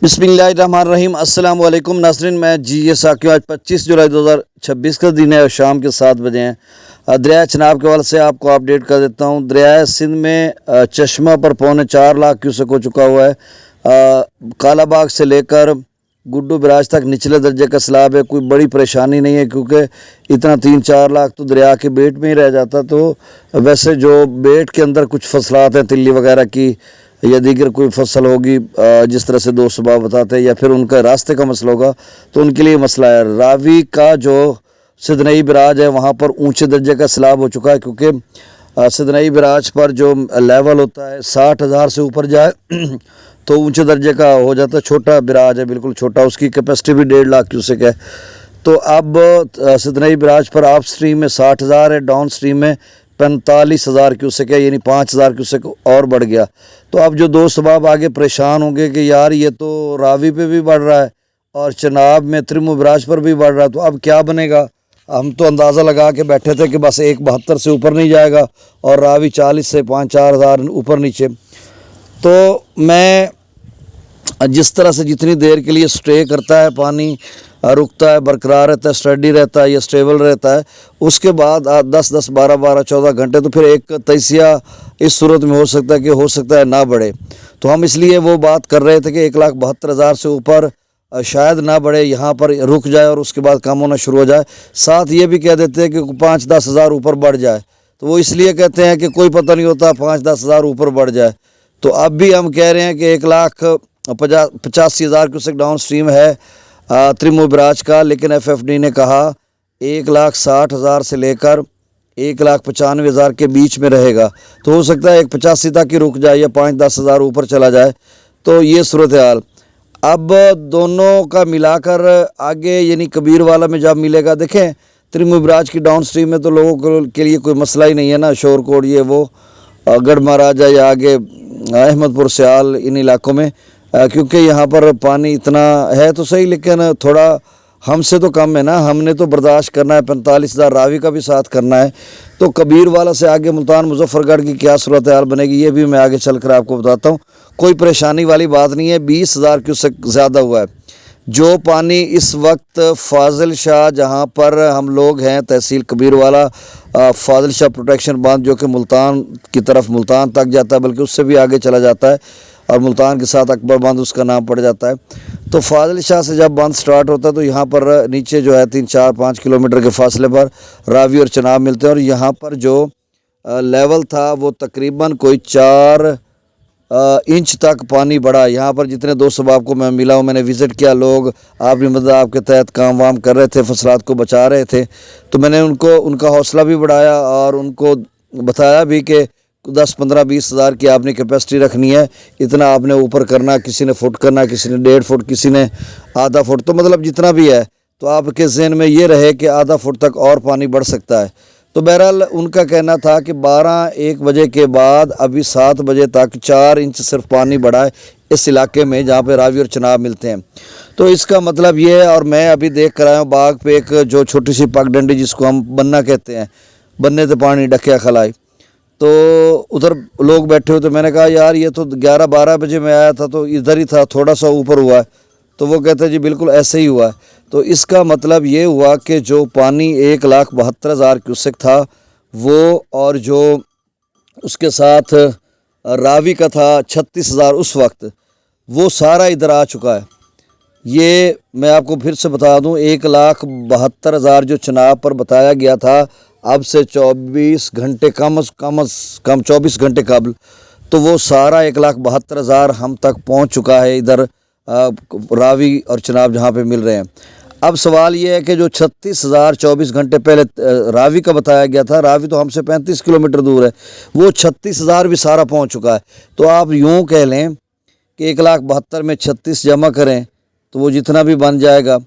बिस्मिल्लाहिर्रहमानिर्रहीम। अस्सलाम वालेकुम नाज़रीन, मैं जी ये साकिब। आज 25 जुलाई 2026 का दिन है और शाम के 7 बजे हैं। दरिया चनाब के हवाले से आपको अपडेट कर देता हूँ। दरिया सिंध में चश्मा पर पौने 4 लाख क्यूसेक हो चुका हुआ है। कालाबाग से लेकर गुड्डू बराज तक निचले दर्जे का सैलाब है। कोई बड़ी परेशानी नहीं है क्योंकि इतना 3-4 लाख तो दरिया के बेट में ही रह जाता। तो वैसे जो बेट के अंदर कुछ फसलात हैं, तिल्ली वगैरह की या दीगर कोई फसल होगी, जिस तरह से दोस्त सुबह बताते हैं, या फिर उनका रास्ते का मसला होगा तो उनके लिए मसला है। रावी का जो सिदनई बराज है वहाँ पर ऊंचे दर्जे का सैलाब हो चुका है क्योंकि सिदनई बराज पर जो लेवल होता है 60,000 से ऊपर जाए तो ऊंचे दर्जे का हो जाता है। छोटा बराज है, बिल्कुल छोटा, उसकी कैपेसिटी भी 1.5 लाख क्यूसेक है। तो अब सिदनई बराज पर आप स्ट्रीम में 60,000 है, डाउन स्ट्रीम में 45,000 क्यूसेक है, यानी 5,000 क्यूसेक और बढ़ गया। तो अब जो दोस्त बाब आगे परेशान होंगे कि यार ये तो रावी पे भी बढ़ रहा है और चनाब में त्रिमु बराज पर भी बढ़ रहा है, तो अब क्या बनेगा। हम तो अंदाज़ा लगा के बैठे थे कि बस 1.72 से ऊपर नहीं जाएगा और रावी 40 से 5-4 हज़ार ऊपर नीचे। तो मैं जिस तरह से जितनी देर के लिए स्टे करता है, पानी रुकता है, बरकरार रहता है, स्टडी रहता है या स्टेबल रहता है, उसके बाद 10-10, 12-12, 14 घंटे तो फिर एक तयसिया इस सूरत में हो सकता है ना बढ़े। तो हम इसलिए वो बात कर रहे थे कि 1,72,000 से ऊपर शायद ना बढ़े, यहाँ पर रुक जाए और उसके बाद कम होना शुरू हो जाए। साथ ये भी कह देते हैं कि 5-10 हज़ार ऊपर बढ़ जाए, तो वो इसलिए कहते हैं कि कोई पता नहीं होता 5-10 हज़ार ऊपर बढ़ जाए। तो अब भी हम कह रहे हैं कि 1,85,000 क्यूसेक डाउन स्ट्रीम है त्रिमु बराज का, लेकिन FFD ने कहा 1,60,000 से लेकर 1,95,000 के बीच में रहेगा। तो हो सकता है 1,85 तक ही रुक जाए या 5-10 हज़ार ऊपर चला जाए। तो ये सूरत हाल अब दोनों का मिलाकर आगे यानी कबीर वाला में जब मिलेगा, देखें त्रिमु बराज की डाउन स्ट्रीम में तो लोगों के लिए कोई मसला ही नहीं है ना, शोरकोट ये वो गढ़ महाराजा या आगे अहमदपुर सियाल इन इलाकों में, क्योंकि यहाँ पर पानी इतना है तो सही, लेकिन थोड़ा हमसे तो कम है ना। हमने तो बर्दाश्त करना है, 45,000 रावी का भी साथ करना है। तो कबीर वाला से आगे मुल्तान मुजफ्फरगढ़ की क्या सूरत हाल बनेगी ये भी मैं आगे चलकर आपको बताता हूँ। कोई परेशानी वाली बात नहीं है। 20,000 क्यूसेक ज़्यादा हुआ है। जो पानी इस वक्त फाजिल शाह जहाँ पर हम लोग हैं, तहसील कबीर वाला, फाजिल शाह प्रोटेक्शन बांध जो कि मुल्तान की तरफ, मुल्तान तक जाता है, बल्कि उससे भी आगे चला जाता है और मुल्तान के साथ अकबर बांध उसका नाम पड़ जाता है। तो फाजिल शाह से जब बांध स्टार्ट होता है तो यहाँ पर नीचे जो है 3-4-5 किलोमीटर के फासले पर रावी और चनाब मिलते हैं और यहाँ पर जो लेवल था वो तकरीबन कोई 4 इंच तक पानी बढ़ा। यहाँ पर जितने दोस्त बाब को मैं मिला हूँ, मैंने विज़िट किया, लोग आपकी मदद आपके तहत काम वाम कर रहे थे, फसलात को बचा रहे थे, तो मैंने उनका हौसला भी बढ़ाया और उनको बताया भी कि 10-15-20 हज़ार की आपने कैपेसिटी रखनी है, इतना आपने ऊपर करना, किसी ने फुट करना, किसी ने 1.5 फुट, किसी ने आधा फुट, तो मतलब जितना भी है, तो आपके ज़हन में ये रहे कि आधा फुट तक और पानी बढ़ सकता है। तो बहरहाल उनका कहना था कि 12-1 बजे के बाद अभी 7 बजे तक 4 इंच सिर्फ पानी बढ़ा है इस इलाके में जहाँ पे रावी और चनाब मिलते हैं। तो इसका मतलब ये है, और मैं अभी देख कर आया हूँ बाग पे एक जो छोटी सी पगडंडी जिसको हम बन्ना कहते हैं, बन्ने से पानी डकिया खलाई, तो उधर लोग बैठे हुए, तो मैंने कहा यार ये तो 11-12 बजे मैं आया था तो इधर ही था, थोड़ा सा ऊपर हुआ है। तो वो कहते हैं जी बिल्कुल ऐसे ही हुआ है। तो इसका मतलब ये हुआ कि जो पानी 1,72,000 क्यूसेक था वो, और जो उसके साथ रावी का था 36,000 उस वक्त, वो सारा इधर आ चुका है। ये मैं आपको फिर से बता दूं, 1,72,000 जो चनाब पर बताया गया था अब से 24 घंटे कम 24 घंटे कबल, तो वो सारा 1,72,000 हम तक पहुंच चुका है इधर रावी और चनाब जहां पे मिल रहे हैं। अब सवाल ये है कि जो 36,000 24 घंटे पहले रावी का बताया गया था, रावी तो हमसे 35 किलोमीटर दूर है, वो 36,000 भी सारा पहुंच चुका है। तो आप यूँ कह लें कि 1,72,000 में 36 जमा करें तो वो जितना भी बन जाएगा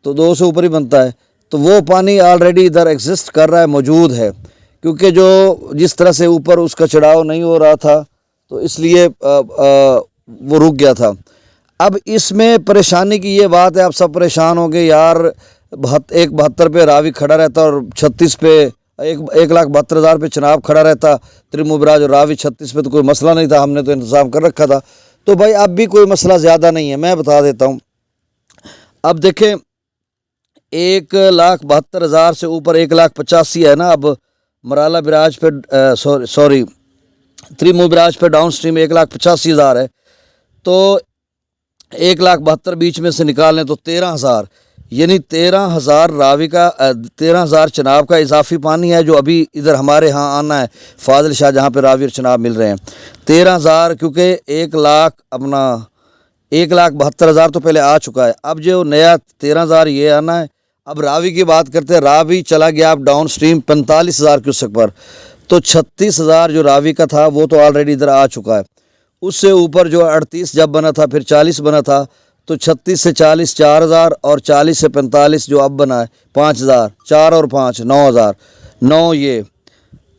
तो 2 से ऊपर ही बनता है। तो वो पानी ऑलरेडी इधर एग्जिस्ट कर रहा है, मौजूद है, क्योंकि जो जिस तरह से ऊपर उसका चढ़ाव नहीं हो रहा था तो इसलिए वो रुक गया था। अब इसमें परेशानी की ये बात है, आप सब परेशान होंगे यार, 1,72 पे रावी खड़ा रहता और 36 पे 1,72,000 पे चनाब खड़ा रहता, त्रिमु बराज और रावी 36 पे तो कोई मसला नहीं था, हमने तो इंतज़ाम कर रखा था। तो भाई अब भी कोई मसला ज़्यादा नहीं है, मैं बता देता हूँ। अब देखें 1,72,000 से ऊपर 1,85,000 है ना। अब मराला बिराज पे सॉरी त्रिमू बिराज पे डाउन स्ट्रीम 1,85,000 है, तो 1,72,000 बीच में से निकाल लें तो 13,000, यानी 13,000 रावी का 13,000 चनाब का इजाफी पानी है जो अभी इधर हमारे यहाँ आना है, फाजिल शाह जहाँ पे रावी और चनाब मिल रहे हैं। 13,000 क्योंकि 1,72,000 तो पहले आ चुका है, अब जो नया 13,000 ये आना है। अब रावी की बात करते हैं, रावी चला गया अब डाउन स्ट्रीम 45,000 क्यूसेक पर, तो 36,000 जो रावी का था वो तो ऑलरेडी इधर आ चुका है। उससे ऊपर जो 38 जब बना था, फिर 40 बना था, तो 36 से 40 4,000, और 40 से 45 जो अब बना है 5,000, 4 और 5 9,000, 9 ये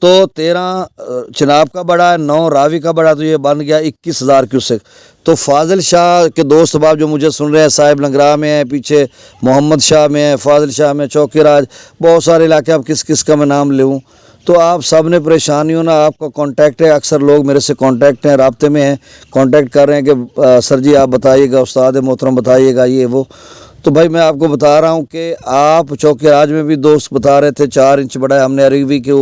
तो 13 चनाब का बड़ा है, 9 रावी का बड़ा, तो ये बन गया 21,000 क्यूसेक। तो फाजिल शाह के दोस्त बाब जो मुझे सुन रहे हैं, साहिब लंगरा में है, पीछे मोहम्मद शाह में है, फाजिल शाह में, चौकीराज, बहुत सारे इलाके, अब किस किस का मैं नाम लूँ। तो आप सब ने परेशानी हो ना, आपका कांटेक्ट है, अक्सर लोग मेरे से कांटेक्ट हैं, राब्ते में हैं, कांटेक्ट कर रहे हैं कि सर जी आप बताइएगा, उस्ताद मोहतरम बताइएगा ये वो। तो भाई मैं आपको बता रहा हूँ कि आप चौकीराज में भी दोस्त बता रहे थे 4 इंच बड़ा है, हमने अरवी के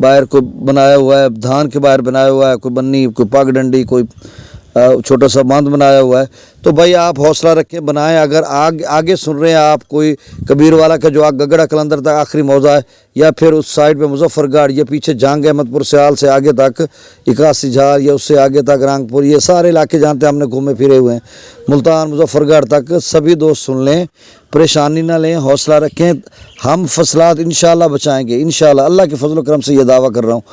बाहर को बनाया हुआ है, धान के बाहर बनाया हुआ है, कोई बन्नी, कोई पगडंडी, कोई छोटा सा बांध बनाया हुआ है। तो भाई आप हौसला रखें, बनाएं। अगर आगे सुन रहे हैं आप, कोई कबीर वाला का जो गगड़ा कलंदर तक आखिरी मौजा है, या फिर उस साइड पे मुजफ्फरगढ़, ये पीछे जंग अहमदपुर सियाल से आगे तक 81 झार, या उससे आगे तक रांगपुर, ये सारे इलाके जानते हैं, हमने घूमे फिरे हुए हैं, मुल्तान मुजफ्फरगढ़ तक, सभी दोस्त सुन लें, परेशानी ना लें, हौसला रखें। हम फसलात इंशाल्लाह बचाएँगे, इंशाल्लाह, अल्लाह के फजल करम से ये दावा कर रहा हूँ।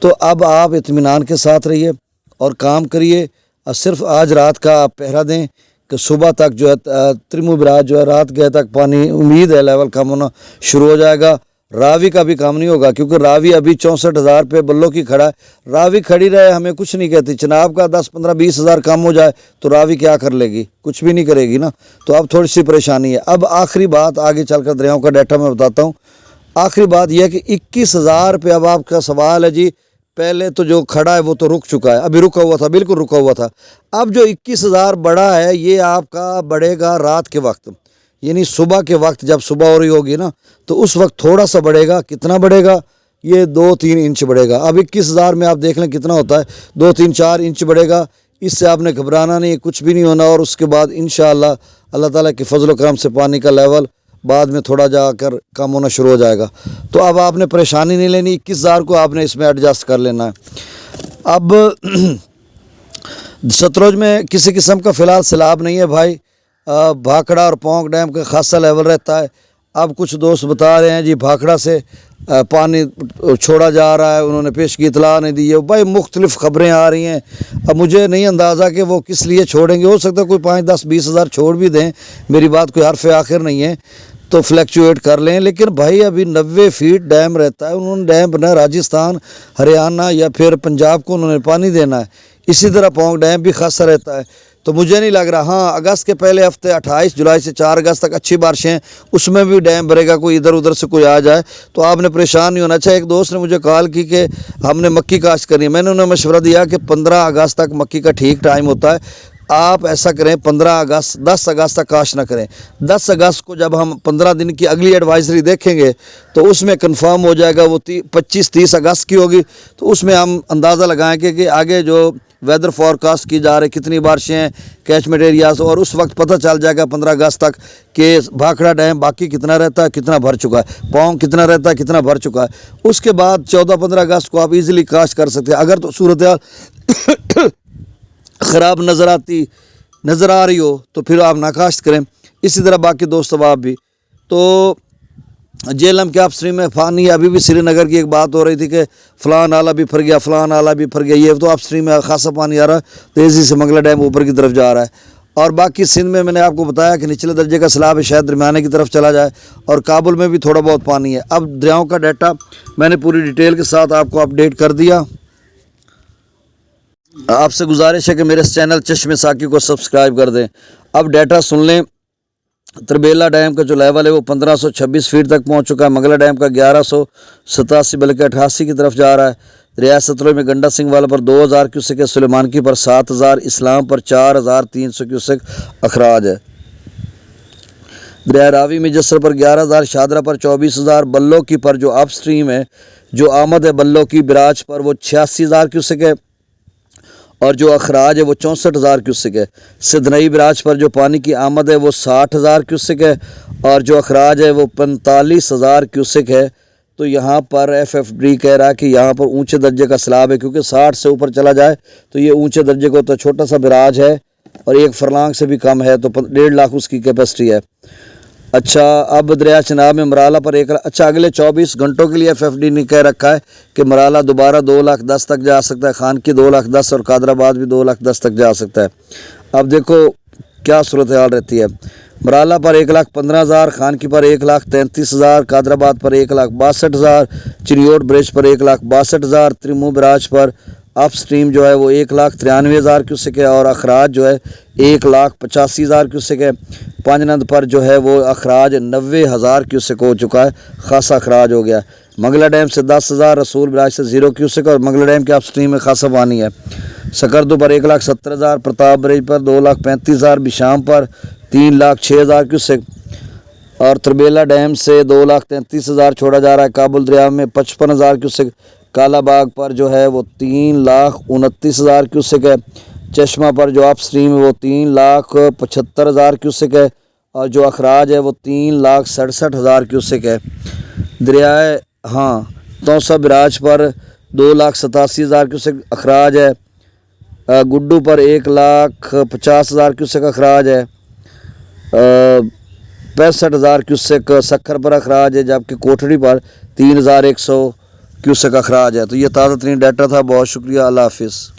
तो अब आप इत्मीनान के साथ रहिए और काम करिए, और सिर्फ आज रात का आप पहरा दें कि सुबह तक जो है त्रिमू बिराज जो है रात गए तक पानी, उम्मीद है लेवल कम होना शुरू हो जाएगा। रावी का भी काम नहीं होगा क्योंकि रावी अभी 64,000 पे बल्लों की खड़ा है, रावी खड़ी रहे हमें कुछ नहीं कहती। चनाब का 10, 15, 20,000 कम हो जाए तो रावी क्या कर लेगी, कुछ भी नहीं करेगी ना। तो अब थोड़ी सी परेशानी है। अब आखिरी बात, आगे चलकर दरियाओं का डाटा मैं बताता हूँ। आखिरी बात यह है कि 21,000 पे अब आपका सवाल है जी, पहले तो जो खड़ा है वो तो रुक चुका है, अभी रुका हुआ था, बिल्कुल रुका हुआ था। अब जो 21,000 बड़ा है ये आपका बढ़ेगा रात के वक्त, यानी सुबह के वक्त, जब सुबह हो रही होगी ना तो उस वक्त थोड़ा सा बढ़ेगा। कितना बढ़ेगा, ये 2-3 इंच बढ़ेगा। अब 21,000 में आप देख लें कितना होता है, 2-3-4 इंच बढ़ेगा। इससे आपने घबराना नहीं, कुछ भी नहीं होना। और उसके बाद इंशाअल्लाह अल्लाह ताला के फजल करम से पानी का लेवल बाद में थोड़ा जाकर कम होना शुरू हो जाएगा। तो अब आपने परेशानी नहीं लेनी, 21,000 को आपने इसमें एडजस्ट कर लेना है। अब सतलुज में किसी किस्म का फ़िलहाल सैलाब नहीं है भाई, भाखड़ा और पोंक डैम का खासा लेवल रहता है। अब कुछ दोस्त बता रहे हैं जी भाखड़ा से पानी छोड़ा जा रहा है, उन्होंने पेश की इतला नहीं दी है। भाई मुख्तलिफ़ ख़बरें आ रही हैं, अब मुझे नहीं अंदाज़ा कि वो किस लिए छोड़ेंगे। हो सकता है कोई 5, 10, 20,000 छोड़ भी दें, मेरी बात कोई हर्फ आखिर नहीं है, तो फ्लैक्चुएट कर लें। लेकिन भाई अभी 90 फीट डैम रहता है, उन्होंने डैम बना राजस्थान, हरियाणा या फिर पंजाब को उन्होंने पानी देना है। इसी तरह पोंक डैम भी खासा रहता है। तो मुझे नहीं लग रहा, हाँ अगस्त के पहले हफ्ते 28 जुलाई से 4 अगस्त तक अच्छी बारिशें, उसमें भी डैम भरेगा, कोई इधर उधर से कोई आ जाए तो आपने परेशान नहीं होना। अच्छा, एक दोस्त ने मुझे कॉल की कि हमने मक्की काश्त करनी है, मैंने उन्हें मशवरा दिया कि 15 अगस्त तक मक्की का ठीक टाइम होता है। आप ऐसा करें 15 अगस्त 10 अगस्त तक काश ना करें। 10 अगस्त को जब हम 15 दिन की अगली एडवाइजरी देखेंगे तो उसमें कंफर्म हो जाएगा, वो 25-30 अगस्त की होगी, तो उसमें हम अंदाज़ा लगाएंगे कि आगे जो वेदर फॉरकास्ट की जा रही कितनी बारिशें हैं कैचमेंट एरियाज, और उस वक्त पता चल जाएगा 15 अगस्त तक कि भाखड़ा डैम बाकी कितना रहता है, कितना भर चुका है, पोंक कितना रहता है, कितना भर चुका है। उसके बाद 14-15 अगस्त को आप इजीली काश्त कर सकते हैं। अगर तो सूरत ख़राब नज़र आ रही हो तो फिर आप नाकाश्त करें। इसी तरह बाकी दोस्त आप भी। तो जेलम के अपस्ट्रीम में पानी, अभी भी श्रीनगर की एक बात हो रही थी कि फ़लाँ नाला भी फर गया, फ़लाँ नाला भी फर गया, ये तो अपस्ट्रीम में खासा पानी आ रहा है, तेज़ी से मंगला डैम ऊपर की तरफ जा रहा है। और बाकी सिंध में मैंने आपको बताया कि निचले दर्जे का सैलाब शायद दरमियाने की तरफ चला जाए, और काबुल में भी थोड़ा बहुत पानी है। अब दरियाओं का डाटा मैंने पूरी डिटेल के साथ आपको अपडेट कर दिया। आपसे गुजारिश है कि मेरे चैनल चश्मे साकी को सब्सक्राइब कर दें। अब डाटा सुन लें। तरबेला डैम का जो लेवल है वो 1526 फीट तक पहुंच चुका है। मंगला डैम का 1187 बल्कि 88 की तरफ जा रहा है। दरिया सतलुज में गंडा सिंह वाला पर 2000 क्यूसेक है, सुलेमानकी पर 7000, इस्लाम पर 4300 क्यूसेक अखराज है। दरिया रावी में जसर पर 11000, शादरा पर 24000, बल्लो की पर जो अप स्ट्रीम है जो आमद है बल्लो की बिराज पर वो 86000 क्यूसेक है और जो अखराज है वो 64000 क्यूसेक है। सिदनई बिराज पर जो पानी की आमद है वो 60000 क्यूसेक है और जो अखराज है वो 45000 क्यूसेक है। तो यहाँ पर FFD कह रहा है कि यहाँ पर ऊंचे दर्जे का सैलाब है, क्योंकि 60 से ऊपर चला जाए तो ये ऊंचे दर्जे को, तो छोटा सा बिराज है और 1 फरलांग से भी कम है, तो 1.5 लाख उसकी कैपेसिटी है। अच्छा, अब दरिया चनाब में मराला पर 1 लाख, अच्छा अगले 24 घंटों के लिए FFD ने कह रखा है कि मराला दोबारा 2,10,000 तक जा सकता है, खान की 2,10,000 और कादराबाद भी 2,10,000 तक जा सकता है। अब देखो क्या सूरत हाल रहती है। मराला पर 1,15,000, खान की पर 1,33,000, कादराबाद पर 1,62,000, चिरियोट ब्रिज पर 1,62,000, त्रिमू बराज पर अप स्ट्रीम जो है वो 1,93,000 क्यूसेक है और अखराज जो है 1,85,000 क्यूसेक है। पांजनंद पर जो है वो अखराज 90,000 क्यूसेक हो चुका है, खासा अखराज हो गया। मंगला डैम से 10,000, रसूल बराज से 0 क्यूसेक और मंगला डैम के अप स्ट्रीम में खासा पानी है। सकरदू पर 1,70,000, प्रताप ब्रिज पर 2,35,000, बिशाम पर 3,06,000 क्यूसेक और तरबेला डैम से 2,33,000 छोड़ा जा रहा है। काबुल दरिया में 55,000 क्यूसेक, कालाबाग पर जो है वो 3,29,000 क्यूसेक है। चश्मा पर जो अप स्ट्रीम है वो 3,75,000 क्यूसेक है और जो अखराज है वो 3,67,000 क्यूसेक है। दरियाए तौसा बिराज पर 2,87,000 क्यूसेक अखराज है। गुड्डू पर 1,50,000 क्यूसेक अखराज है। 65,000 क्यूसेक सखर पर अखराज है, जबकि कोठड़ी पर 3,100 क्यूसेक अखराज है। तो ये ताज़ा तरीन डाटा था। बहुत शुक्रिया। अल्लाह हाफिज़।